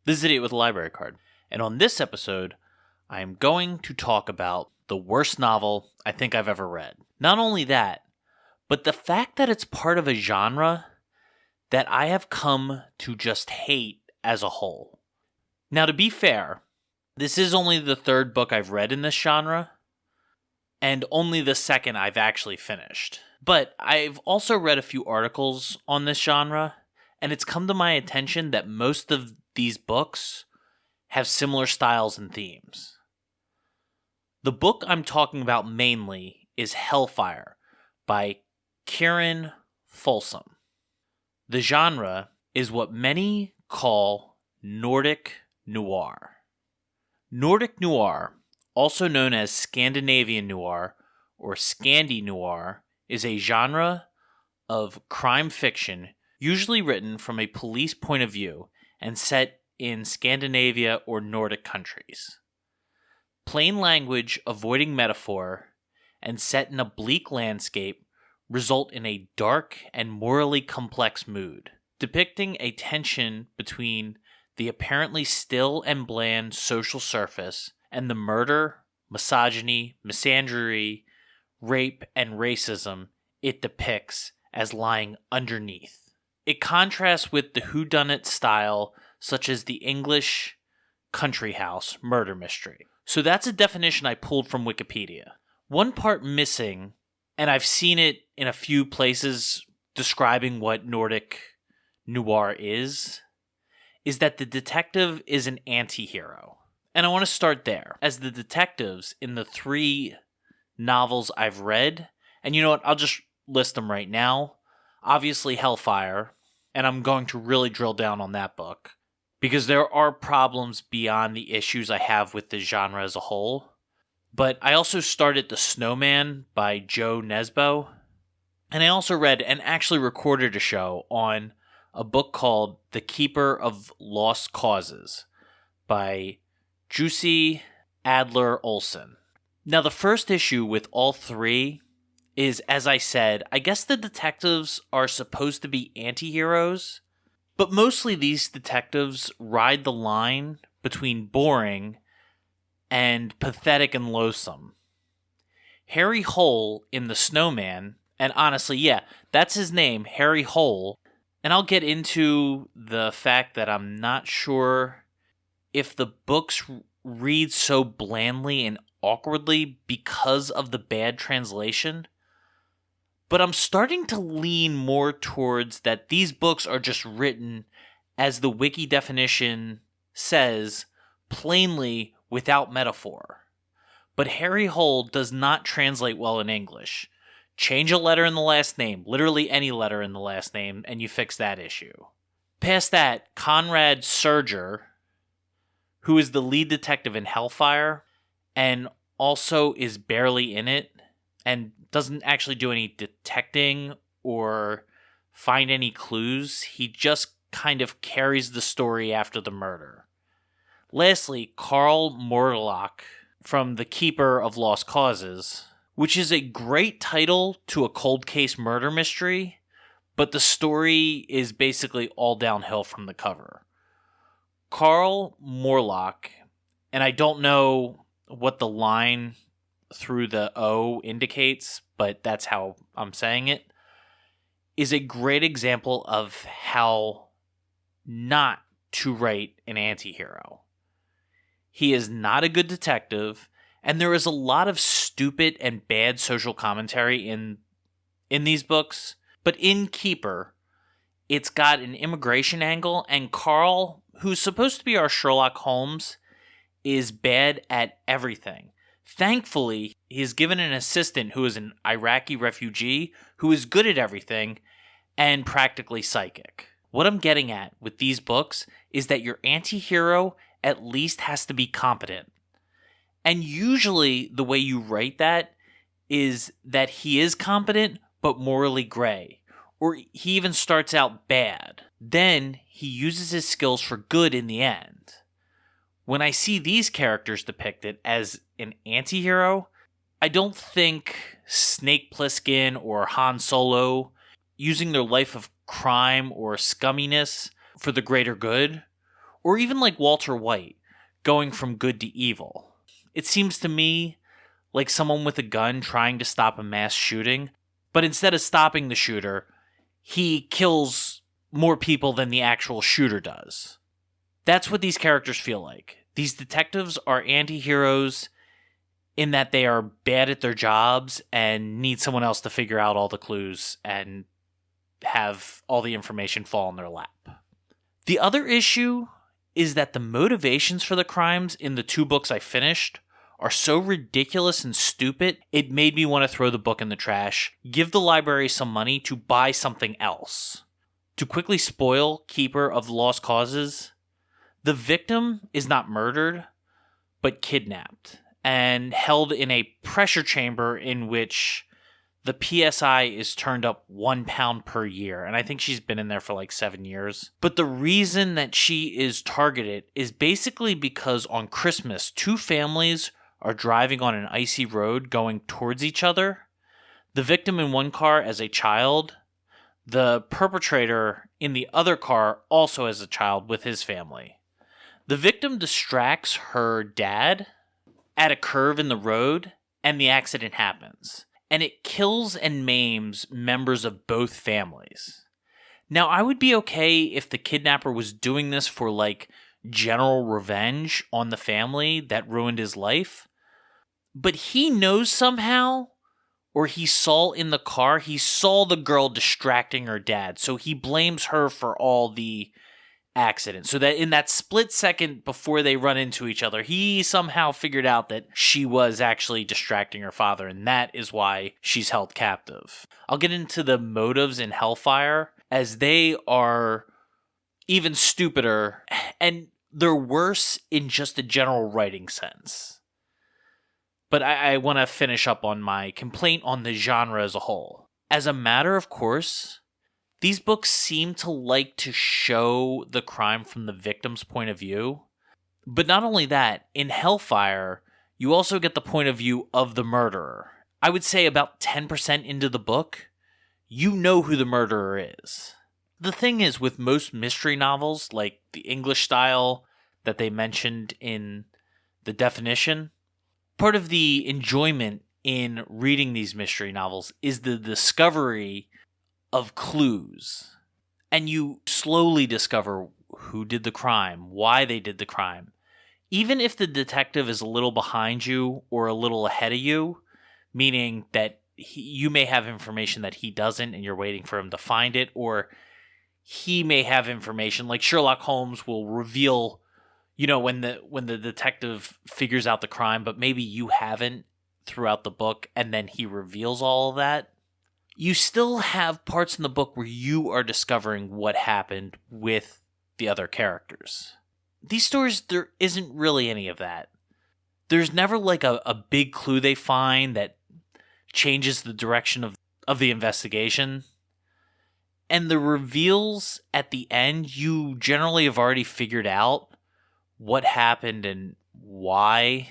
This is Idiot with a Library Card, and on this episode, I am going to talk about the worst novel I think I've ever read. Not only that, but the fact that it's part of a genre that I have come to just hate as a whole. Now, to be fair, this is only the third book I've read in this genre, and only the second I've actually finished. But I've also read a few articles on this genre, and it's come to my attention that most of these books have similar styles and themes. The book I'm talking about mainly is Hellfire by Kieran Folsom. The genre is what many call Nordic Noir. Nordic Noir, also known as Scandinavian Noir or Scandi Noir, is a genre of crime fiction usually written from a police point of view and set in Scandinavia or Nordic countries. Plain language, avoiding metaphor, and set in a bleak landscape result in a dark and morally complex mood, depicting a tension between the apparently still and bland social surface and the murder, misogyny, misandry, rape, and racism it depicts as lying underneath. It contrasts with the whodunit style, such as the English country house murder mystery. So that's a definition I pulled from Wikipedia. One part missing, and I've seen it in a few places describing what Nordic Noir is that the detective is an anti-hero. And I want to start there, as the detectives in the three novels I've read, and you know what, I'll just list them right now. Obviously Hellfire, and I'm going to really drill down on that book, because there are problems beyond the issues I have with the genre as a whole. But I also started The Snowman by Joe Nesbo, and I also read and actually recorded a show on a book called The Keeper of Lost Causes by Jussi Adler-Olsen. Now, the first issue with all three is, as I said, I guess the detectives are supposed to be anti-heroes, but mostly these detectives ride the line between boring and pathetic and loathsome. Harry Hole in The Snowman, and honestly, yeah, that's his name, Harry Hole, and I'll get into the fact that I'm not sure if the books read so blandly and awkwardly because of the bad translation. But I'm starting to lean more towards that these books are just written, as the wiki definition says, plainly without metaphor. But Harry Hole does not translate well in English. Change a letter in the last name, literally any letter in the last name, and you fix that issue. Past that, Conrad Surger, who is the lead detective in Hellfire, and also is barely in it, and doesn't actually do any detecting or find any clues. He just kind of carries the story after the murder. Lastly, Carl Morlock from The Keeper of Lost Causes, which is a great title to a cold case murder mystery, but the story is basically all downhill from the cover. Carl Morlock, and I don't know what the line through the O indicates, but that's how I'm saying it, is a great example of how not to write an anti-hero. He is not a good detective, and there is a lot of stupid and bad social commentary in these books, but in Keeper, it's got an immigration angle, and Carl, who's supposed to be our Sherlock Holmes, is bad at everything. Thankfully, he is given an assistant who is an Iraqi refugee who is good at everything and practically psychic. What I'm getting at with these books is that your anti-hero at least has to be competent. And usually the way you write that is that he is competent but morally gray, or he even starts out bad. Then he uses his skills for good in the end. When I see these characters depicted as an anti-hero, I don't think Snake Plissken or Han Solo using their life of crime or scumminess for the greater good, Or even like Walter White, going from good to evil. It seems to me like someone with a gun trying to stop a mass shooting, but instead of stopping the shooter, he kills more people than the actual shooter does. That's what these characters feel like. These detectives are anti-heroes in that they are bad at their jobs and need someone else to figure out all the clues and have all the information fall in their lap. The other issue is that the motivations for the crimes in the 2 books I finished are so ridiculous and stupid, it made me want to throw the book in the trash, give the library some money to buy something else. To quickly spoil Keeper of the Lost Causes, the victim is not murdered, but kidnapped and held in a pressure chamber in which the PSI is turned up 1 pound per year. And I think she's been in there for like 7 years. But the reason that she is targeted is basically because on Christmas, 2 families are driving on an icy road going towards each other. The victim in one car as a child, the perpetrator in the other car also as a child with his family. The victim distracts her dad at a curve in the road, and the accident happens. And it kills and maims members of both families. Now, I would be okay if the kidnapper was doing this for, like, general revenge on the family that ruined his life. But he knows somehow, or he saw in the car, he saw the girl distracting her dad. So he blames her for all the accident. So that in that split second before they run into each other, he somehow figured out that she was actually distracting her father, and that is why she's held captive. I'll get into the motives in Hellfire, as they are even stupider, and they're worse in just a general writing sense. But I want to finish up on my complaint on the genre as a whole. As a matter of course, these books seem to like to show the crime from the victim's point of view. But not only that, in Hellfire, you also get the point of view of the murderer. I would say about 10% into the book, you know who the murderer is. The thing is, with most mystery novels, like the English style that they mentioned in the definition, part of the enjoyment in reading these mystery novels is the discovery of clues. And you slowly discover who did the crime, why they did the crime. Even if the detective is a little behind you or a little ahead of you, meaning that you may have information that he doesn't and you're waiting for him to find it, or he may have information like Sherlock Holmes will reveal, you know, when the detective figures out the crime, but maybe you haven't throughout the book, and then he reveals all of that. You still have parts in the book where you are discovering what happened with the other characters. These stories, there isn't really any of that. There's never like a big clue they find that changes the direction of the investigation. And the reveals at the end, you generally have already figured out what happened and why.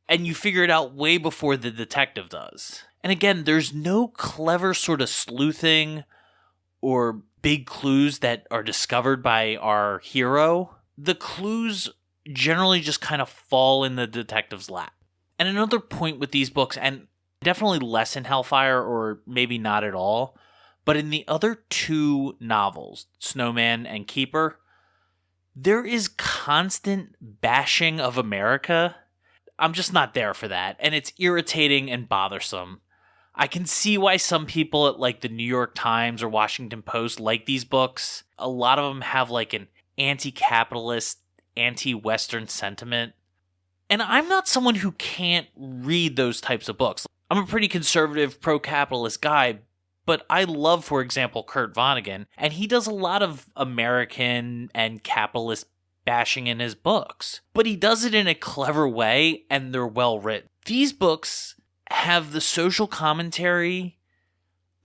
And you figure it out way before the detective does. And again, there's no clever sort of sleuthing or big clues that are discovered by our hero. The clues generally just kind of fall in the detective's lap. And another point with these books, and definitely less in Hellfire, or maybe not at all, but in the other 2 novels, Snowman and Keeper, there is constant bashing of America. I'm just not there for that, and it's irritating and bothersome. I can see why some people at like the New York Times or Washington Post like these books. A lot of them have like an anti-capitalist, anti-Western sentiment. And I'm not someone who can't read those types of books. I'm a pretty conservative, pro-capitalist guy, but I love, for example, Kurt Vonnegut, and he does a lot of American and capitalist bashing in his books. But he does it in a clever way, and they're well written. These books have the social commentary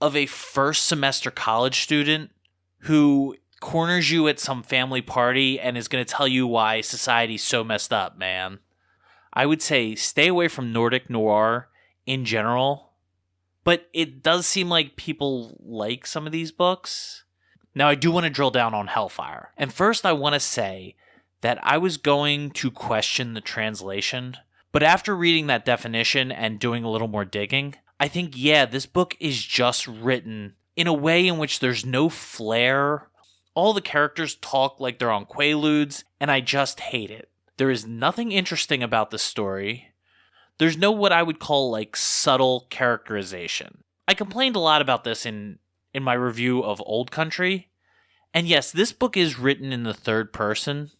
of a first semester college student who corners you at some family party and is going to tell you why society's so messed up, man. I would say stay away from Nordic Noir in general, but it does seem like people like some of these books. Now, I do want to drill down on Hellfire. And first, I want to say that I was going to question the translation. But after reading that definition and doing a little more digging, I think, yeah, this book is just written in a way in which there's no flair. All the characters talk like they're on Quaaludes, and I just hate it. There is nothing interesting about this story. There's no what I would call like subtle characterization. I complained a lot about this in my review of Old Country. And yes, this book is written in the third person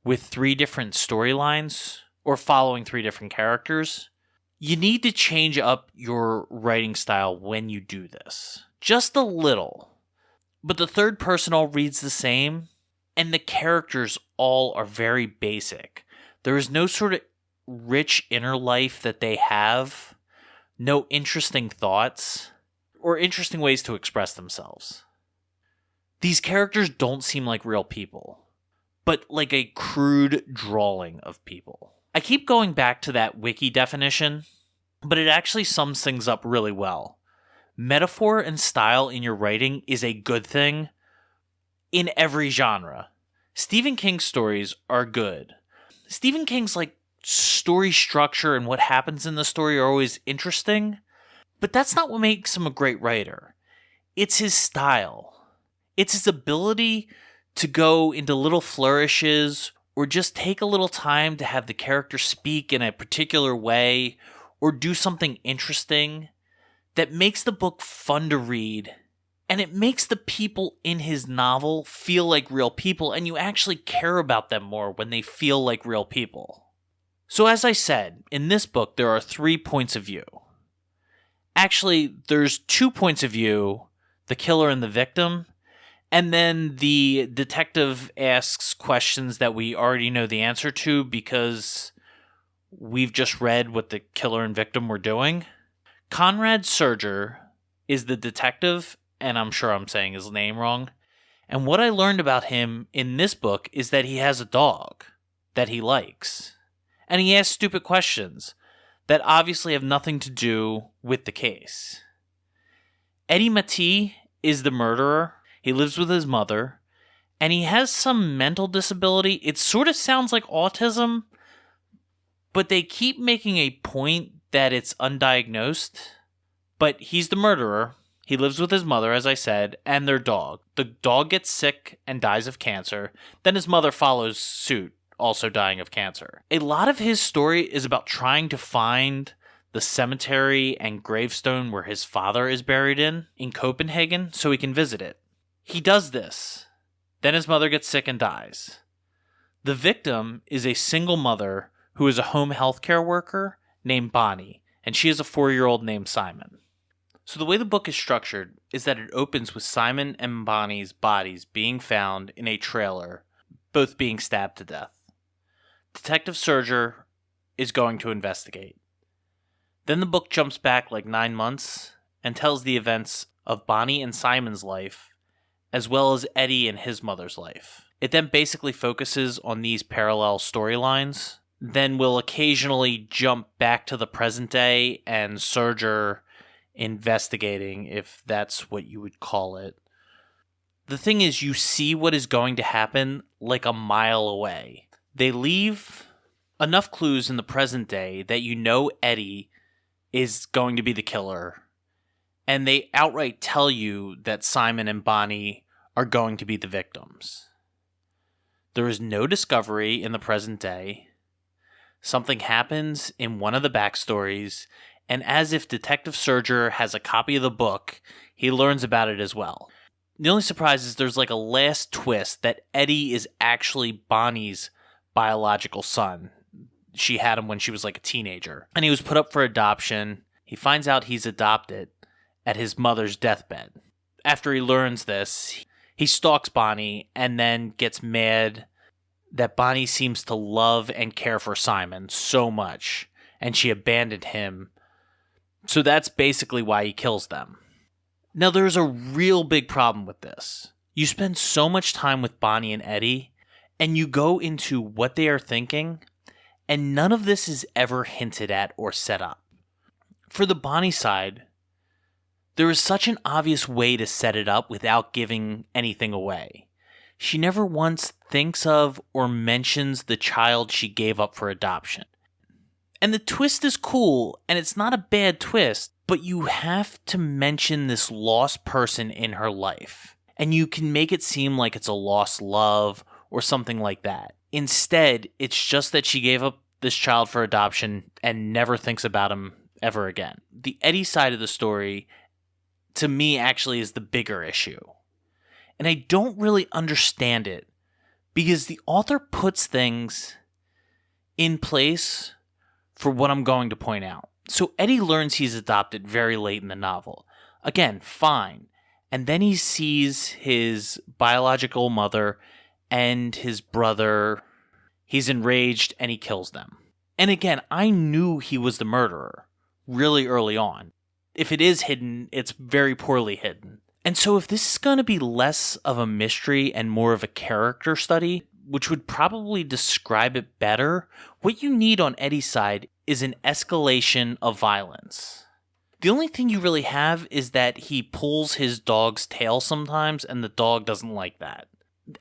with 3 different storylines or following 3 different characters. You need to change up your writing style when you do this. Just a little. But the third person all reads the same, and the characters all are very basic. There is no sort of rich inner life that they have, no interesting thoughts, or interesting ways to express themselves. These characters don't seem like real people, but like a crude drawing of people. I keep going back to that wiki definition, but it actually sums things up really well. Metaphor and style in your writing is a good thing in every genre. Stephen King's stories are good. Stephen King's like story structure and what happens in the story are always interesting, but that's not what makes him a great writer. It's his style. It's his ability to go into little flourishes or just take a little time to have the character speak in a particular way or do something interesting that makes the book fun to read, and it makes the people in his novel feel like real people, and you actually care about them more when they feel like real people. So as I said, in this book there are 3 points of view. Actually, there's 2 points of view, the killer and the victim, and then the detective asks questions that we already know the answer to because we've just read what the killer and victim were doing. Conrad Surger is the detective, and I'm sure I'm saying his name wrong. And what I learned about him in this book is that he has a dog that he likes. And he asks stupid questions that obviously have nothing to do with the case. Eddie Matee is the murderer. He lives with his mother, and he has some mental disability. It sort of sounds like autism, but they keep making a point that it's undiagnosed. But he's the murderer. He lives with his mother, as I said, and their dog. The dog gets sick and dies of cancer. Then his mother follows suit, also dying of cancer. A lot of his story is about trying to find the cemetery and gravestone where his father is buried in Copenhagen so he can visit it. He does this. Then his mother gets sick and dies. The victim is a single mother who is a home healthcare worker named Bonnie, and she has a 4-year-old named Simon. So the way the book is structured is that it opens with Simon and Bonnie's bodies being found in a trailer, both being stabbed to death. Detective Surger is going to investigate. Then the book jumps back like 9 months and tells the events of Bonnie and Simon's life, as well as Eddie and his mother's life. It then basically focuses on these parallel storylines, then will occasionally jump back to the present day and Surger investigating, if that's what you would call it. The thing is, you see what is going to happen like a mile away. They leave enough clues in the present day that you know Eddie is going to be the killer, and they outright tell you that Simon and Bonnie are going to be the victims. There is no discovery in the present day. Something happens in one of the backstories, and as if Detective Surger has a copy of the book, he learns about it as well. The only surprise is there's like a last twist that Eddie is actually Bonnie's biological son. She had him when she was like a teenager, and he was put up for adoption. He finds out he's adopted at his mother's deathbed. After he learns this, he stalks Bonnie and then gets mad that Bonnie seems to love and care for Simon so much, and she abandoned him. So that's basically why he kills them. Now, there's a real big problem with this. You spend so much time with Bonnie and Eddie, and you go into what they are thinking, and none of this is ever hinted at or set up. For the Bonnie side, there is such an obvious way to set it up without giving anything away. she never once thinks of or mentions the child she gave up for adoption. And the twist is cool, and it's not a bad twist, but you have to mention this lost person in her life. And you can make it seem like it's a lost love or something like that. Instead, it's just that she gave up this child for adoption and never thinks about him ever again. The Eddie side of the story, to me, actually is the bigger issue. And I don't really understand it because the author puts things in place for what I'm going to point out. So Eddie learns he's adopted very late in the novel. Again, fine. And then he sees his biological mother and his brother. He's enraged and he kills them. And again, I knew he was the murderer really early on. If it is hidden, it's very poorly hidden. And so if this is going to be less of a mystery and more of a character study, which would probably describe it better, what you need on Eddie's side is an escalation of violence. The only thing you really have is that he pulls his dog's tail sometimes, and the dog doesn't like that.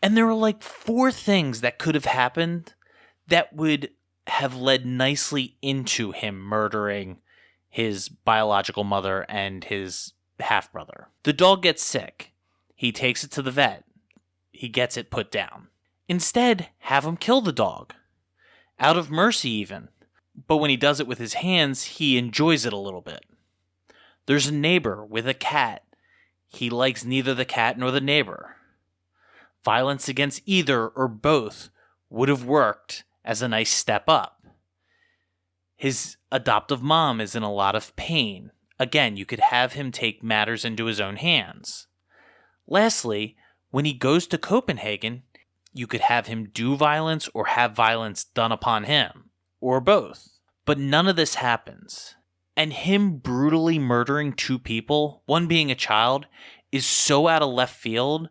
And there are like 4 things that could have happened that would have led nicely into him murdering his biological mother and his half-brother. The dog gets sick. He takes it to the vet. He gets it put down. Instead, have him kill the dog. Out of mercy, even. But when he does it with his hands, he enjoys it a little bit. There's a neighbor with a cat. He likes neither the cat nor the neighbor. Violence against either or both would have worked as a nice step up. His adoptive mom is in a lot of pain. Again, you could have him take matters into his own hands. Lastly, when he goes to Copenhagen, you could have him do violence or have violence done upon him, or both. But none of this happens. And him brutally murdering 2 people, one being a child, is so out of left field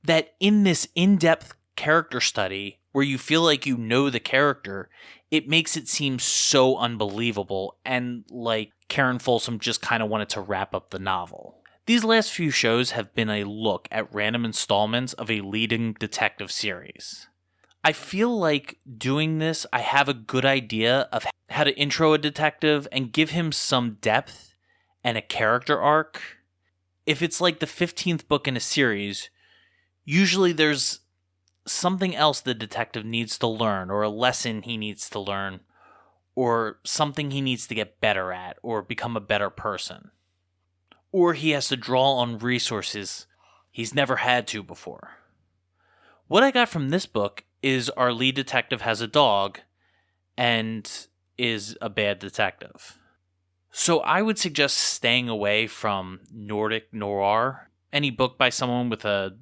that in this in-depth character study, where you feel like you know the character, it makes it seem so unbelievable and like Karen Folsom just kind of wanted to wrap up the novel. These last few shows have been a look at random installments of a leading detective series. I feel like doing this, I have a good idea of how to intro a detective and give him some depth and a character arc. If it's like the 15th book in a series, usually there's something else the detective needs to learn, or a lesson he needs to learn, or something he needs to get better at, or become a better person. Or he has to draw on resources he's never had to before. What I got from this book is our lead detective has a dog and is a bad detective. So I would suggest staying away from Nordic Noir. Any book by someone with a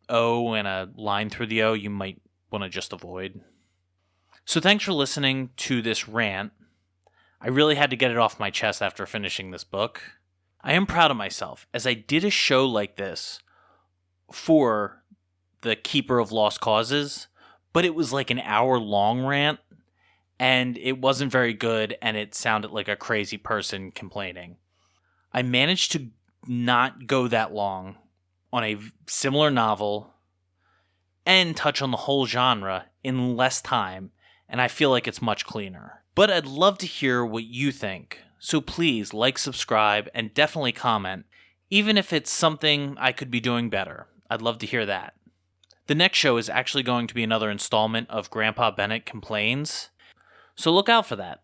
O and a line through the O, you might want to just avoid. So thanks for listening to this rant. I really had to get it off my chest after finishing this book. I am proud of myself, as I did a show like this for the Keeper of Lost Causes, but it was like an hour-long rant, and it wasn't very good, and it sounded like a crazy person complaining. I managed to not go that long on a similar novel and touch on the whole genre in less time, and I feel like it's much cleaner. But I'd love to hear what you think, so please like, subscribe, and definitely comment, even if it's something I could be doing better. I'd love to hear that. The next show is actually going to be another installment of Grandpa Bennett Complains, so look out for that.